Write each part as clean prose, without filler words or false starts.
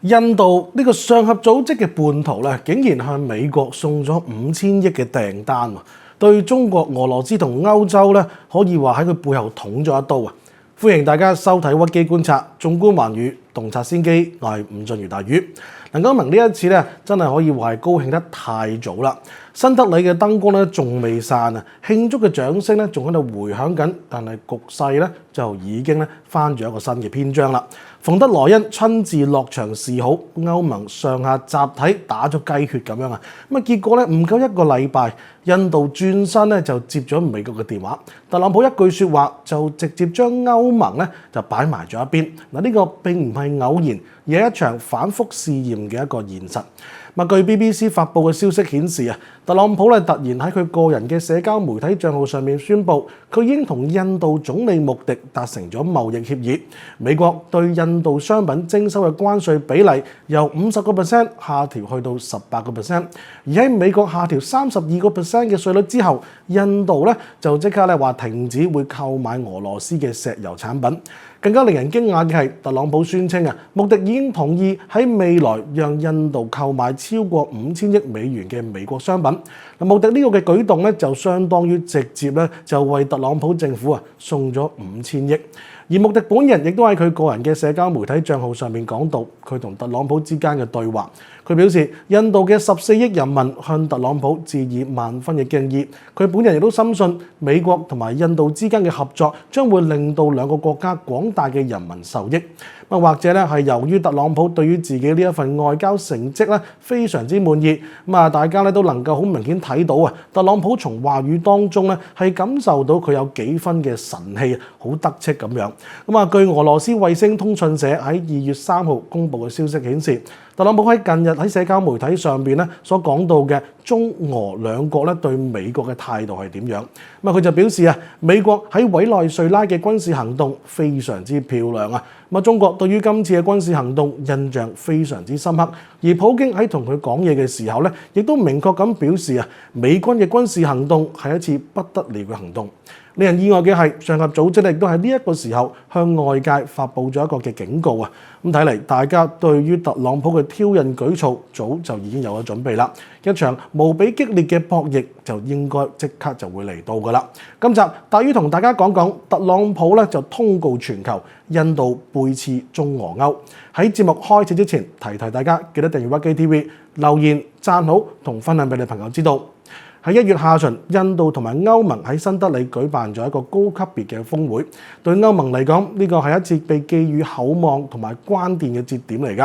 印度呢個上合組織嘅叛徒咧，竟然向美國送咗5000億嘅訂單喎，對中國、俄羅斯同歐洲咧，可以話喺佢背後捅咗一刀啊！歡迎大家收睇屈機觀察，縱觀寰宇，洞察先機，我係伍俊瑜大魚。歐盟呢一次咧，真係可以話係高興得太早啦！新德里嘅燈光咧仲未散啊，慶祝嘅掌聲咧仲喺度迴響緊，但係局勢咧就已經咧翻咗一個新嘅篇章啦。馮德萊恩親自落場示好，歐盟上下集體打咗雞血咁樣啊！咁啊結果咧唔夠一個禮拜，印度轉身咧就接咗美國嘅電話，特朗普一句説話就直接將歐盟咧就擺埋咗一邊。嗱，呢個並唔係偶然，而係一場反覆試驗嘅一個現實。據 BBC 發布嘅消息顯示啊，特朗普突然喺佢個人嘅社交媒體帳號上面宣布，佢已經同印度總理穆迪達成咗貿易協議，美國對印度商品徵收嘅關稅比例由50%下調去到18%，而喺美國下調32%嘅稅率之後，印度就即刻話停止會購買俄羅斯嘅石油產品。更加令人驚訝嘅係，特朗普宣稱啊，穆迪已經同意喺未來讓印度購買超過5000億美元嘅美國商品。穆迪呢個嘅舉動就相當於直接就為特朗普政府送咗5000億。而穆迪本人亦都喺佢個人嘅社交媒體帳號上面講到佢同特朗普之間嘅對話。佢表示，印度嘅14億人民向特朗普致以萬分嘅敬意。佢本人亦都深信美國同埋印度之間嘅合作將會令到兩個國家廣大嘅人民受益。或者係由於特朗普對於自己呢一份外交成績非常之滿意，大家都能夠好明顯睇到啊，特朗普從話語當中係感受到佢有幾分嘅神氣，好得戚咁樣。據俄羅斯衛星通訊社喺2月3號公布嘅消息顯示，特朗普喺近日喺社交媒體上邊所講到嘅中俄兩國對美國嘅態度係點樣？佢就表示啊，美國喺委內瑞拉嘅軍事行動非常之漂亮啊！中國對於今次嘅軍事行動印象非常之深刻，而普京喺同佢講嘢嘅時候亦都明確咁表示啊，美軍嘅軍事行動係一次不得了嘅行動。令人意外嘅係，上合組織亦都喺呢一個時候向外界發布咗一個嘅警告啊！咁睇嚟，大家對於特朗普嘅挑釁舉措早就已經有咗準備啦。一場無比激烈嘅博弈就應該即刻就會嚟到㗎啦。今集大魚同大家講講特朗普就通告全球，印度背刺中俄歐。喺節目開始之前，提提大家記得訂閱屈機 TV、留言、讚好同分享俾你朋友知道。喺1月下旬，印度同埋歐盟喺新德里舉辦咗一個高級別嘅峰會。對歐盟嚟講，呢個係一次被寄予厚望同埋關鍵嘅節點嚟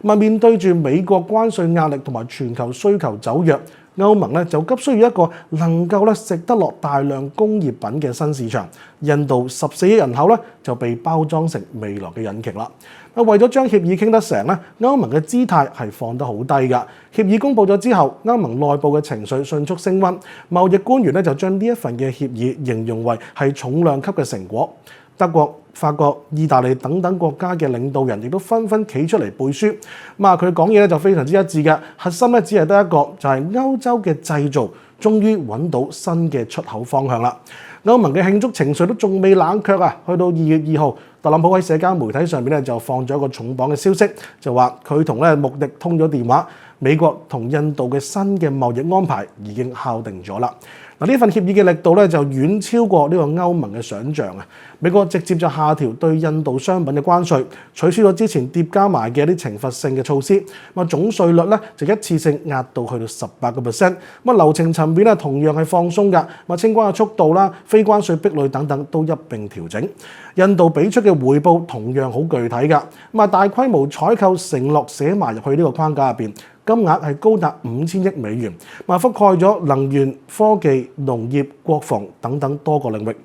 㗎。面對住美國關稅壓力同埋全球需求走弱，歐盟就急需要一個能夠食得落大量工業品嘅新市場。印度14億人口就被包裝成未來嘅引擎啦。為咗將協議傾得成，歐盟嘅姿態係放得好低㗎。協議公佈咗之後，歐盟內部嘅情緒迅速升溫。貿易官員就將呢一份嘅協議形容為係重量級嘅成果。德國、法國、意大利等等國家嘅領導人亦都紛紛企出嚟背書。佢講嘢就非常之一致嘅，核心只係得一個，就係歐洲嘅製造終於揾到新嘅出口方向啦。歐盟嘅慶祝情緒都仲未冷卻啊！去到2月2號，特朗普喺社交媒體上面就放咗一個重磅嘅消息，就話佢同穆迪通咗電話，美國同印度嘅新嘅貿易安排已經敲定咗啦。呢份協議嘅力度就遠超過呢個歐盟嘅想像啊！美國直接就下調對印度商品嘅關稅，取消咗之前疊加埋嘅一啲懲罰性嘅措施，總稅率就一次性壓到去到18%。流程層面同樣係放鬆㗎，清關嘅速度啦、非關稅壁壘等等都一並調整。印度俾出嘅回報同樣好具體㗎，大規模採購承諾寫埋入去呢個框架入邊。金額係高達5000億美元，覆蓋咗能源、科技、農業、國防等等多個領域。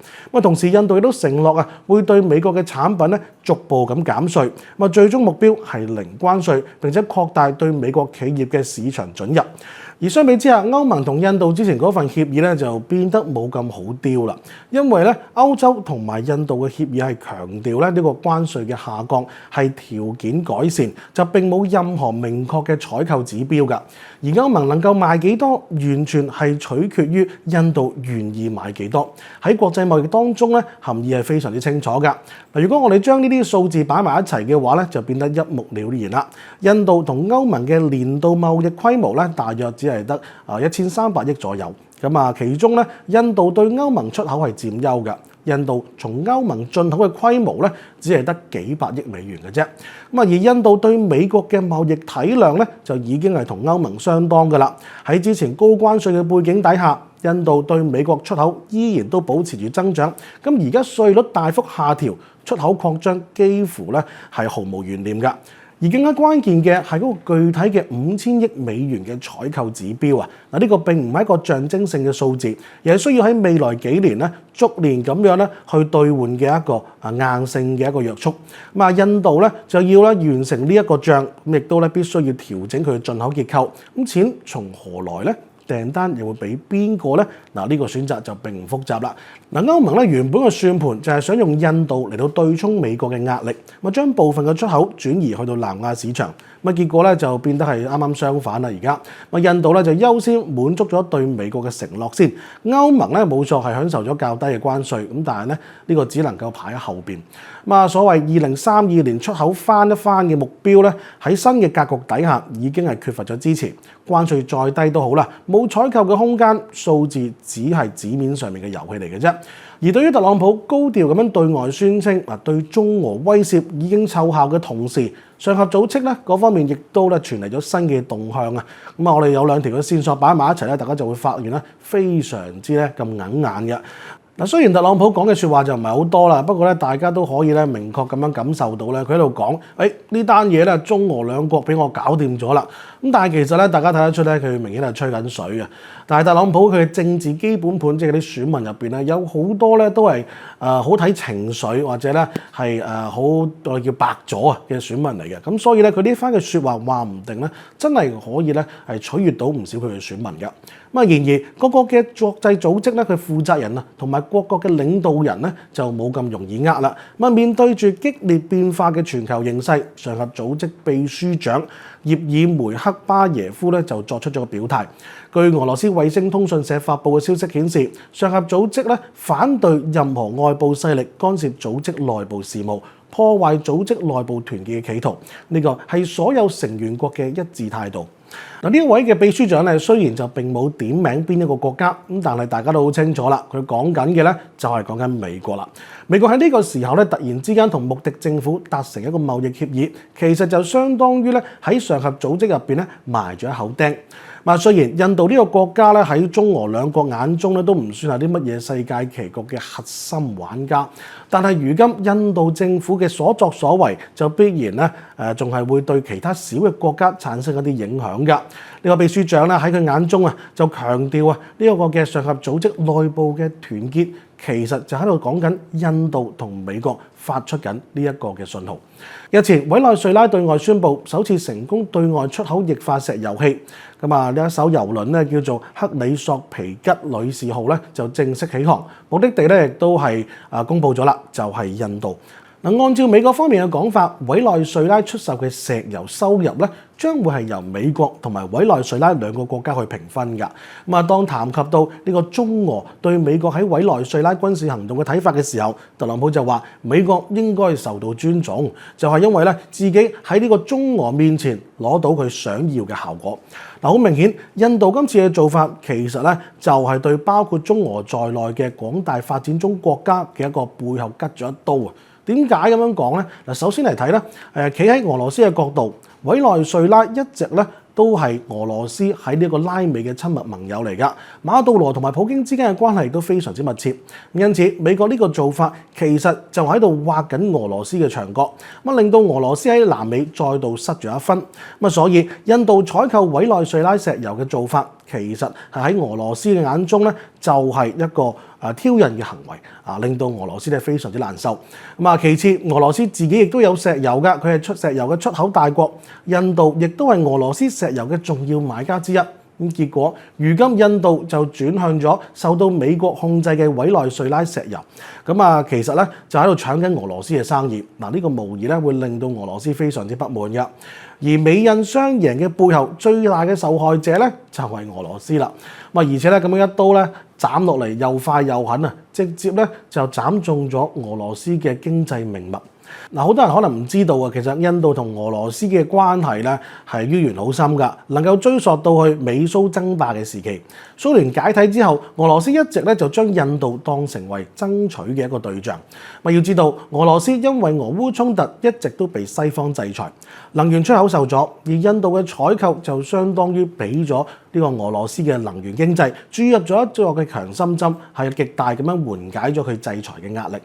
同時印度亦都承諾會對美國嘅產品逐步咁減稅，最終目標係零關稅，並且擴大對美國企業嘅市場准入。而相比之下，歐盟同印度之前嗰份協議就變得冇咁好雕啦，因為歐洲同埋印度嘅協議係強調呢個關稅嘅下降係條件改善，就並冇任何明確嘅採購指標㗎。而歐盟能夠賣幾多，完全係取決於印度願意買幾多。喺國際貿易當中咧，含義係非常之清楚㗎。嗱，如果我哋將呢啲數字擺埋一齊嘅話咧，就變得一目了然啦。印度同歐盟嘅年度貿易規模咧，大約只係得1300億左右。咁啊，其中咧，印度對歐盟出口係佔優㗎。印度從歐盟進口嘅規模咧，只係得幾百億美元嘅啫。咁啊，而印度對美國嘅貿易體量咧，就已經係同歐盟相當㗎啦。喺之前高關稅嘅背景底下，印度對美國出口依然都保持住增長。咁而家稅率大幅下調，出口擴張幾乎咧係毫無懸念㗎。而更加關鍵嘅係嗰個具體嘅5000億美元嘅採購指標啊！嗱，呢個並唔係一個象徵性嘅數字，而係需要喺未來幾年咧逐年咁樣咧去兌換嘅一個硬性嘅一個約束。咁啊，印度咧就要咧完成呢一個帳，咁亦都咧必須要調整佢嘅進口結構。咁錢從何來咧？訂單又會俾邊個呢？嗱，呢個選擇就並唔複雜啦。嗱，歐盟咧原本嘅算盤就係想用印度嚟到對沖美國嘅壓力，咁將部分嘅出口轉移去到南亞市場。咁結果咧就變得係啱啱相反啦。而家印度咧就優先滿足咗對美國嘅承諾先。歐盟咧冇錯係享受咗較低嘅關稅，咁但係咧呢個只能夠排喺後邊。咁啊，所謂2032年出口翻一番嘅目標咧，喺新嘅格局底下已經係缺乏咗支持。關稅再低都好啦，冇採購嘅空間，數字只係紙面上面嘅遊戲嚟嘅啫。而對於特朗普高調咁樣對外宣稱對中俄威脅已經奏效嘅同時，上合組織咧嗰方面亦都咧傳嚟咗新嘅動向啊！咁啊，我哋有兩條嘅線索擺埋一齊咧，大家就會發現咧非常之咧咁硬眼嘅。嗱，雖然特朗普講嘅説話就唔係好多啦，不過咧大家都可以咧明確咁樣感受到咧，佢喺度講，呢單嘢咧中俄兩國俾我搞掂咗啦。咁但係其實咧，大家睇得出咧，佢明顯係吹緊水嘅。但係特朗普佢嘅政治基本盤，即係嗰啲選民入邊咧，有好多咧都係好睇情緒或者咧係好我哋叫白咗啊嘅選民嚟嘅。咁所以咧，佢呢番嘅説話唔定咧，真係可以咧係取悅到唔少佢嘅選民㗎。咁啊，然而各個嘅國際組織咧，佢負責人啊同埋各國嘅領導人咧就冇咁容易呃啦。咁啊，面對住激烈變化嘅全球形勢，上合組織秘書長葉爾梅克巴耶夫咧就作出咗個表態。據俄羅斯衛星通訊社發布嘅消息顯示，上合組織咧反對任何外部勢力干涉組織內部事務，破壞組織內部團結嘅企圖。呢個係所有成員國嘅一致態度。嗱，呢一位嘅秘書長咧，雖然就並冇點名邊一個國家，咁但係大家都好清楚啦，佢講緊嘅咧就係講緊美國啦。美國喺呢個時候咧，突然之間同穆迪政府達成一個貿易協議，其實就相當於咧喺上合組織入邊咧埋咗一口釘。雖然印度呢個國家咧喺中俄兩國眼中咧都唔算係啲乜嘢世界棋局嘅核心玩家，但係如今印度政府嘅所作所為就必然咧仲係會對其他小嘅國家產生一啲影響㗎。呢個秘書長咧喺佢眼中就強調呢一個嘅上合組織內部嘅團結，其實就喺度講緊印度同美國發出緊呢一個嘅信號。日前委內瑞拉對外宣布首次成功對外出口液化石油氣，呢一艘郵輪咧叫做克里索皮吉女士號咧就正式起航，目的地咧亦都係公佈咗啦，就係印度。按照美國方面嘅講法，委內瑞拉出售嘅石油收入咧，將會係由美國同埋委內瑞拉兩個國家去平分㗎。當談及到呢個中俄對美國喺委內瑞拉軍事行動嘅睇法嘅時候，特朗普就話美國應該受到尊重，就係因為咧自己喺呢個中俄面前攞到佢想要嘅效果。好明顯，印度今次嘅做法其實咧就係對包括中俄在內嘅廣大發展中國家嘅一個背後拮咗一刀啊！點解咁樣講呢？首先嚟睇咧，企喺俄羅斯嘅角度，委內瑞拉一直咧都係俄羅斯喺呢個拉美嘅親密盟友嚟㗎。馬杜羅同埋普京之間嘅關係都非常之密切，因此美國呢個做法其實就喺度挖緊俄羅斯嘅牆角，令到俄羅斯喺南美再度失咗一分。所以印度採購委內瑞拉石油嘅做法，其實係喺俄羅斯嘅眼中咧，就係一個挑釁嘅行為令到俄羅斯咧非常之難受。其次，俄羅斯自己亦都有石油㗎，佢係石油嘅出口大國，印度亦都係俄羅斯石油嘅重要買家之一。咁結果，如今印度就轉向咗受到美國控制嘅委內瑞拉石油。其實咧就喺度搶緊俄羅斯嘅生意。呢個無疑咧會令到俄羅斯非常之不滿嘅。而美印雙贏嘅背後，最大嘅受害者咧就係俄羅斯啦。而且咧咁樣一刀咧斬落嚟又快又狠啊，直接咧就斬中咗俄羅斯嘅經濟命脈。好多人可能唔知道啊，其實印度同俄羅斯嘅關係咧係淵源好深㗎，能夠追溯到去美蘇爭霸嘅時期。蘇聯解體之後，俄羅斯一直咧就將印度當成為爭取嘅一個對象。要知道，俄羅斯因為俄烏衝突一直都被西方制裁，能源出口受阻，而印度嘅採購就相當於俾咗呢個俄羅斯嘅能源經濟注入咗一個嘅強心針，係極大咁樣緩解咗佢制裁嘅壓力。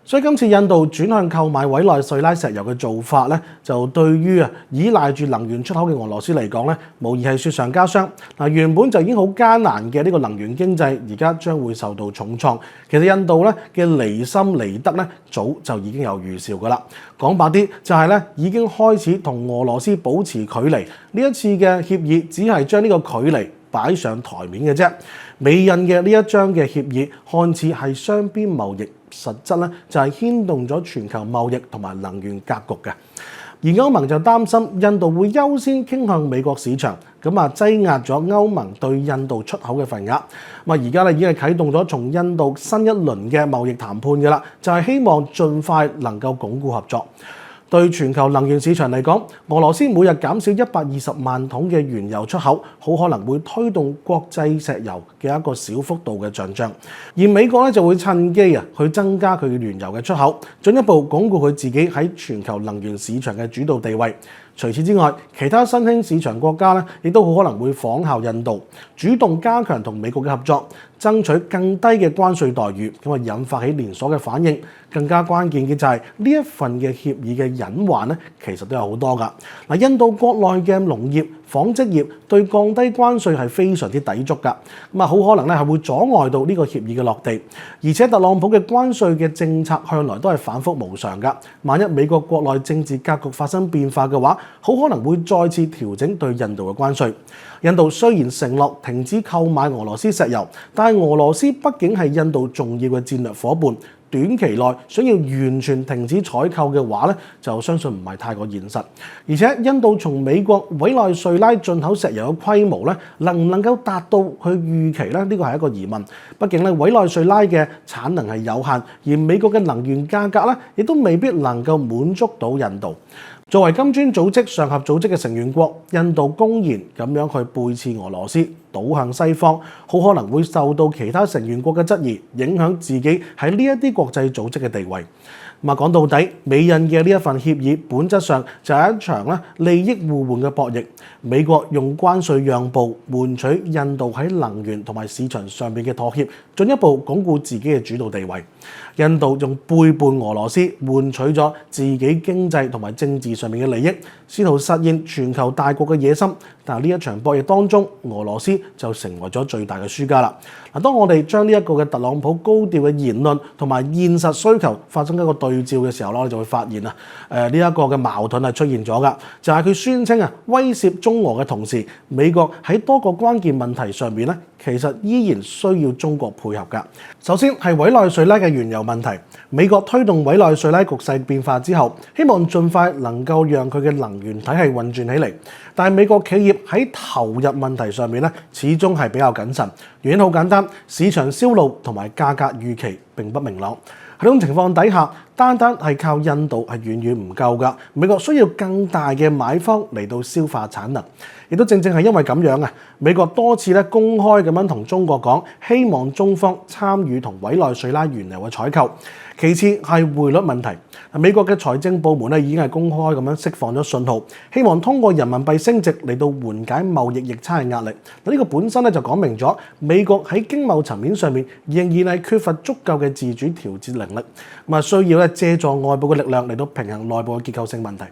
所以今次印度轉向購買委內瑞拉石油嘅做法咧，就對於依賴住能源出口嘅俄羅斯嚟講咧，無疑係雪上加霜。原本就已經好艱難嘅呢個能源經濟，而家將會受到重創。其實印度咧嘅離心離德咧，早就已經有預兆㗎啦。講白啲就係咧，已經開始同俄羅斯保持距離。呢一次嘅協議只係將呢個距離擺上台面嘅啫。美印嘅呢一張嘅協議看似係雙邊貿易，實質咧就係牽動咗全球貿易同埋能源格局嘅。而歐盟就擔心印度會優先傾向美國市場，擠壓咗歐盟對印度出口嘅份額。而家咧已經係啟動咗從印度新一輪嘅貿易談判嘅啦，就係希望盡快能夠鞏固合作。對全球能源市場嚟講，俄羅斯每日減少120萬桶嘅原油出口，好可能會推動國際石油嘅一個小幅度嘅上漲。而美國咧就會趁機去增加佢嘅原油嘅出口，進一步鞏固佢自己喺全球能源市場嘅主導地位。除此之外，其他新興市場國家咧，亦都好可能會仿效印度，主動加強同美國嘅合作，爭取更低嘅關稅待遇，引發起連鎖嘅反應。更加關鍵嘅就係呢一份嘅協議嘅隱患咧，其實都有好多㗎。印度國內嘅農業、紡織業對降低關稅係非常之抵觸㗎，好可能咧係會阻礙到呢個協議嘅落地。而且特朗普嘅關稅嘅政策向來都係反覆無常㗎，萬一美國國內政治格局發生變化嘅話，好可能會再次調整對印度嘅關稅。印度雖然承諾停止購買俄羅斯石油，但係俄羅斯畢竟係印度重要嘅戰略夥伴。短期內想要完全停止採購嘅話咧，就相信唔係太過現實。而且印度從美國委內瑞拉進口石油嘅規模咧，能唔能夠達到佢預期咧？呢個係一個疑問。畢竟咧，委內瑞拉嘅產能係有限，而美國嘅能源價格咧，亦都未必能夠滿足到印度。作為金磚組織上合組織嘅成員國，印度公然咁樣去背刺俄羅斯，倒向西方，好可能會受到其他成員國嘅質疑，影響自己喺呢一啲國際組織嘅地位。講到底，美印嘅呢一份協議本質上就係一場利益互換嘅博弈。美國用關稅讓步換取印度喺能源同埋市場上面嘅妥協，進一步鞏固自己嘅主導地位。印度用背叛俄羅斯換取咗自己經濟同埋政治上面嘅利益，試圖實現全球大國嘅野心。但係呢一場博弈當中，俄羅斯就成為咗最大嘅輸家啦。當我哋將呢一個嘅特朗普高調嘅言論同埋現實需求發生一個對照嘅時候，我哋就會發現呢一個嘅矛盾係出現咗㗎，就係佢宣稱威脅中俄嘅同時，美國喺多個關鍵問題上面咧，其實依然需要中國配合㗎。首先係委內瑞拉嘅原油問題，美國推動委內瑞拉局勢變化之後，希望盡快能夠讓佢嘅能源體系運轉起嚟，但係美國企業喺投入問題上面咧，始終係比較謹慎。原因好簡單，市場銷路同埋價格預期並不明朗。喺呢種情況底下，單係靠印度係遠遠唔夠㗎。美國需要更大嘅買方嚟到消化產能，亦都正係因為咁樣美國多次公開咁樣同中國講，希望中方參與同委內瑞拉原油嘅採購。其次係匯率問題，美國嘅財政部門已經係公開咁樣釋放咗信號，希望通過人民幣升值嚟到緩解貿易逆差嘅壓力。呢個本身就講明咗美國喺經貿層面上面仍然係缺乏足夠嘅自主調節能力，需要借助外部嘅力量嚟到平衡內部嘅結構性問題。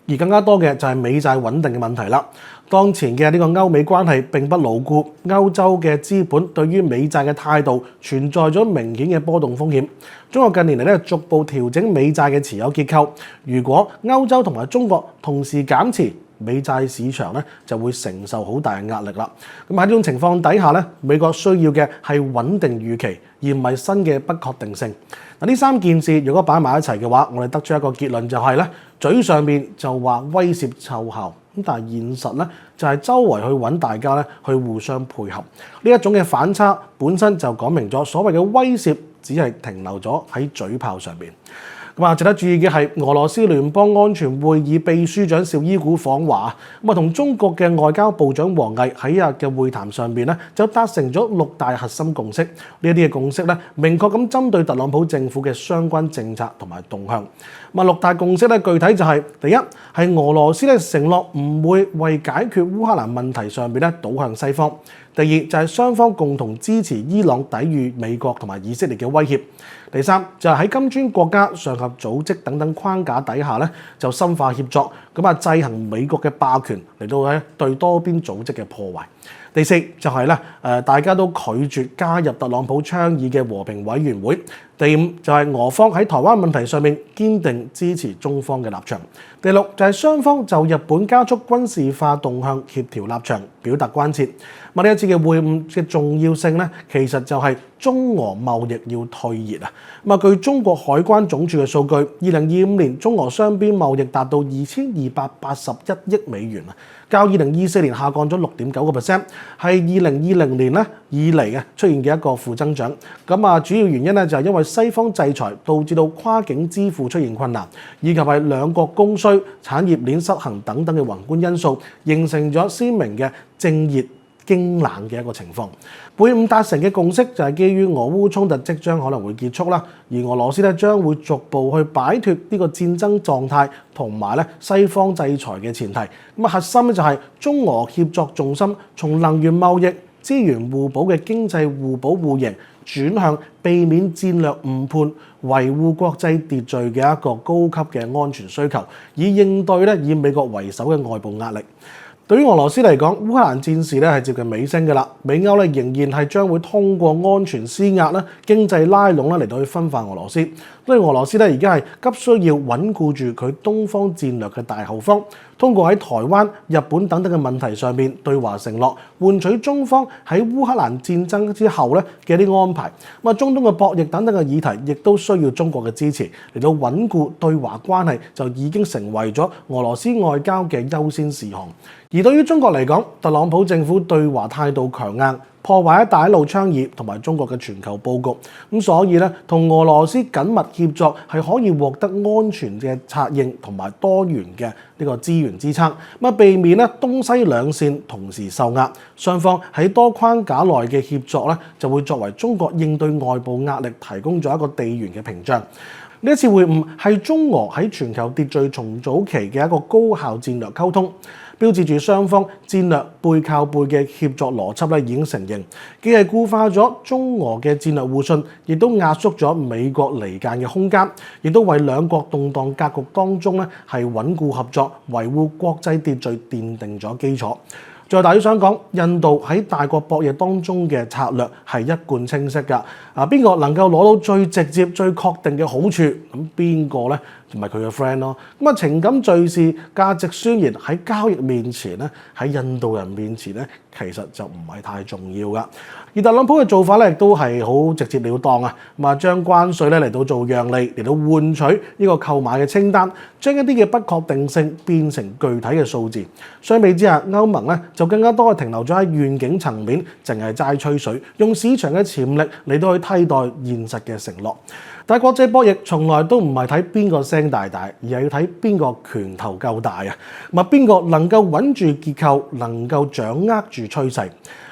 而更加多嘅就係美債穩定嘅問題啦。當前嘅呢個歐美關係並不牢固，歐洲嘅資本對於美債嘅態度存在咗明顯嘅波動風險。中國近年嚟逐步調整美債嘅持有結構。如果歐洲同埋中國同時減持，美債市場咧就會承受好大嘅壓力啦。咁喺呢種情況底下咧，美國需要嘅係穩定預期，而唔係新嘅不確定性。嗱，呢三件事如果擺埋一齊嘅話，我哋得出一個結論就係咧，嘴上面就話威脅奏效，咁但係現實咧就係周圍去揾大家咧去互相配合。呢一種嘅反差本身就講明咗所謂嘅威脅只係停留咗喺嘴炮上面。咁啊，值得注意嘅係俄羅斯聯邦安全會議秘書長紹伊古訪華，咁啊同中國嘅外交部長王毅喺一日嘅會談上邊咧，就達成咗6大核心共識。呢一啲嘅共識咧，明確咁針對特朗普政府嘅相關政策同埋動向。咁啊，6大共識咧，具體就係第一係俄羅斯咧承諾唔會為解決烏克蘭問題上邊咧倒向西方。第二就係雙方共同支持伊朗抵禦美國同埋以色列嘅威脅。第三就係喺金磚國家、上合組織等等框架底下咧，就深化協作，咁啊制衡美國嘅霸權嚟到咧對多邊組織嘅破壞。第四就係咧大家都拒絕加入特朗普倡議嘅和平委員會。第五就係俄方喺台灣問題上面堅定支持中方嘅立場。第六就係雙方就日本加速軍事化動向協調立場，表達關切。呢一次嘅會晤嘅重要性咧，其實就係中俄貿易要退熱啊！據中國海關總署嘅數據，2025年中俄雙邊貿易達到2281億美元啊，較2024年下降咗6.9%，係2020年咧以嚟嘅出現嘅一個負增長。主要原因咧就係因為西方制裁導致到跨境支付出現困難，以及係兩國供需、產業鏈失衡等等嘅宏觀因素，形成咗鮮明嘅正熱經冷嘅一個情況。會晤達成嘅共識就係基於俄烏衝突即將可能會結束啦，而俄羅斯咧將會逐步去擺脫呢個戰爭狀態同埋咧西方制裁嘅前提。核心咧就係中俄協作重心從能源貿易、資源互補嘅經濟互補互贏，轉向避免戰略誤判、維護國際秩序嘅一個高級嘅安全需求，以應對咧以美國為首嘅外部壓力。對於俄羅斯嚟講，烏克蘭戰事咧係接近尾聲嘅啦，美歐咧仍然係將會通過安全施壓啦、經濟拉攏啦嚟到去分化俄羅斯。所以俄羅斯咧而家係急需要穩固住佢東方戰略嘅大後方，通過喺台灣、日本等等嘅問題上面對華承諾，換取中方喺烏克蘭戰爭之後咧嘅一啲安排。中東嘅博弈等等嘅議題，亦都需要中國嘅支持嚟到穩固對華關係，就已經成為咗俄羅斯外交嘅優先事項。而對於中國嚟講，特朗普政府對華態度強硬，破壞一帶一路倡議同埋中國嘅全球佈局，所以咧同俄羅斯緊密協作係可以獲得安全嘅策應同埋多元嘅呢個資源支撐，避免咧東西兩線同時受壓。雙方喺多框架內嘅協作咧，就會作為中國應對外部壓力提供咗一個地緣嘅屏障。呢一次會晤係中俄喺全球秩序重組期嘅一個高效戰略溝通，標誌住雙方戰略背靠背嘅協作邏輯已經成形，既係固化咗中俄嘅戰略互信，亦都壓縮咗美國離間嘅空間，亦都為兩國動盪格局當中係穩固合作、維護國際秩序奠定咗基礎。最後大約想講，印度喺大國博弈當中嘅策略係一貫清晰㗎。邊個能夠攞到最直接、最確定嘅好處，咁邊個咧就係佢嘅 friend 咯。情感敘事、價值宣言喺交易面前咧，喺印度人面前咧，其實就唔係太重要㗎。而特朗普嘅做法咧，亦都係好直接了當啊！將關稅咧嚟到做讓利，嚟到換取呢個購買嘅清單，將一啲嘅不確定性變成具體嘅數字。相比之下，歐盟咧就更加多係停留咗喺願景層面，淨係齋吹水，用市場嘅潛力嚟到去替代現實嘅承諾。但係國際博弈從來都唔係睇邊個聲大大，而係要睇邊個拳頭夠大啊！邊個能夠穩住結構，能夠掌握住趨勢。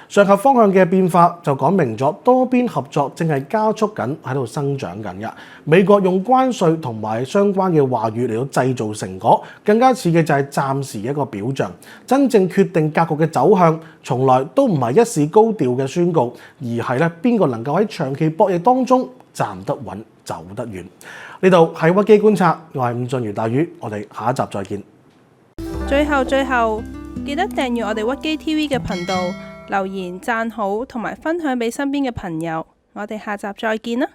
上合方向嘅變化就講明咗多邊合作正係加速緊喺度生長緊嘅。美國用關稅同埋相關嘅話語嚟到製造成果，更加似嘅就係暫時嘅一個表象。真正決定格局嘅走向，從來都唔係一時高調嘅宣告，而係咧邊個能夠喺長期博弈當中站得穩、走得遠。呢度係屈機觀察，我係伍俊瑜大魚，我哋下一集再見。最後，記得訂閱我哋屈機 TV 嘅頻道。留言、讚好同埋分享俾身邊嘅朋友，我哋下集再見啦！